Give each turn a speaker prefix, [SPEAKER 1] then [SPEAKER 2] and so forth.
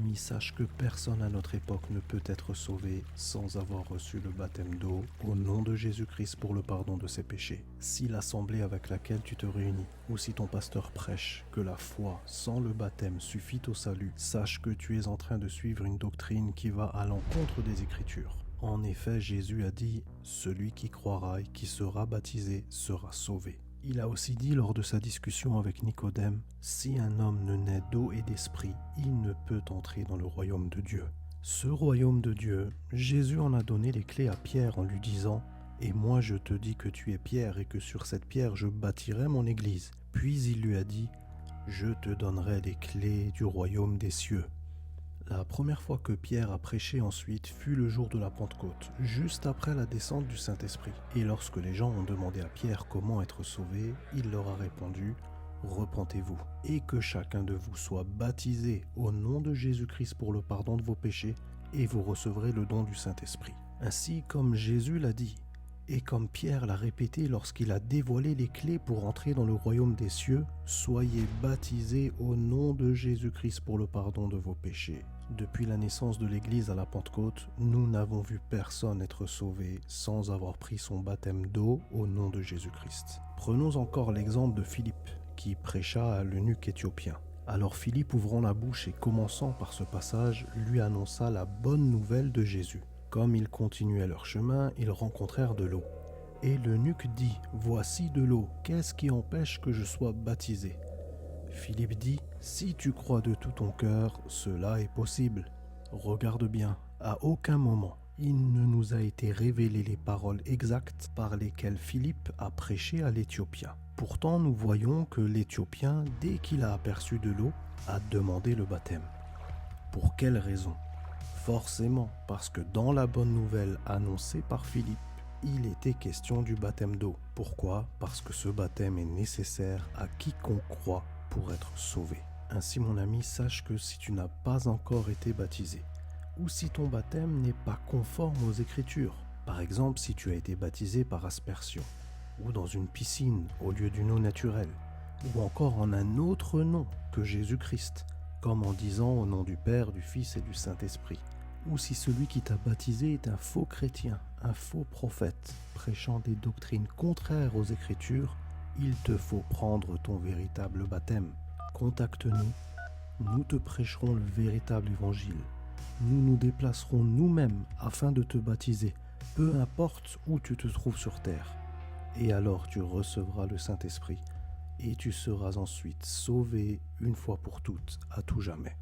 [SPEAKER 1] ami, sache que personne à notre époque ne peut être sauvé sans avoir reçu le baptême d'eau au nom de Jésus-Christ pour le pardon de ses péchés. Si l'assemblée avec laquelle tu te réunis ou si ton pasteur prêche que la foi sans le baptême suffit au salut, sache que tu es en train de suivre une doctrine qui va à l'encontre des Écritures. En effet, Jésus a dit « Celui qui croira et qui sera baptisé sera sauvé ». Il a aussi dit lors de sa discussion avec Nicodème, « Si un homme ne naît d'eau et d'esprit, il ne peut entrer dans le royaume de Dieu. » Ce royaume de Dieu, Jésus en a donné les clés à Pierre en lui disant, « Et moi je te dis que tu es Pierre et que sur cette pierre je bâtirai mon église. » Puis il lui a dit, « Je te donnerai les clés du royaume des cieux. » La première fois que Pierre a prêché ensuite fut le jour de la Pentecôte, juste après la descente du Saint-Esprit. Et lorsque les gens ont demandé à Pierre comment être sauvé, il leur a répondu « Repentez-vous et que chacun de vous soit baptisé au nom de Jésus-Christ pour le pardon de vos péchés et vous recevrez le don du Saint-Esprit. » Ainsi comme Jésus l'a dit et comme Pierre l'a répété lorsqu'il a dévoilé les clés pour entrer dans le royaume des cieux, « Soyez baptisés au nom de Jésus-Christ pour le pardon de vos péchés. » Depuis la naissance de l'Église à la Pentecôte, nous n'avons vu personne être sauvé sans avoir pris son baptême d'eau au nom de Jésus-Christ. Prenons encore l'exemple de Philippe, qui prêcha à l'eunuque éthiopien. Alors Philippe, ouvrant la bouche et commençant par ce passage, lui annonça la bonne nouvelle de Jésus. Comme ils continuaient leur chemin, ils rencontrèrent de l'eau. Et l'eunuque dit, « Voici de l'eau, qu'est-ce qui empêche que je sois baptisé ?» Philippe dit, « Si tu crois de tout ton cœur, cela est possible. » Regarde bien, à aucun moment, il ne nous a été révélé les paroles exactes par lesquelles Philippe a prêché à l'Éthiopien. Pourtant, nous voyons que l'Éthiopien, dès qu'il a aperçu de l'eau, a demandé le baptême. Pour quelle raison ? Forcément, parce que dans la bonne nouvelle annoncée par Philippe, il était question du baptême d'eau. Pourquoi ? Parce que ce baptême est nécessaire à quiconque croit pour être sauvé. Ainsi mon ami, sache que si tu n'as pas encore été baptisé, ou si ton baptême n'est pas conforme aux Écritures, par exemple si tu as été baptisé par aspersion, ou dans une piscine au lieu d'une eau naturelle, ou encore en un autre nom que Jésus-Christ, comme en disant au nom du Père, du Fils et du Saint-Esprit, ou si celui qui t'a baptisé est un faux chrétien, un faux prophète, prêchant des doctrines contraires aux Écritures, il te faut prendre ton véritable baptême. Contacte-nous, nous te prêcherons le véritable évangile. Nous nous déplacerons nous-mêmes afin de te baptiser, peu importe où tu te trouves sur terre. Et alors tu recevras le Saint-Esprit et tu seras ensuite sauvé une fois pour toutes, à tout jamais.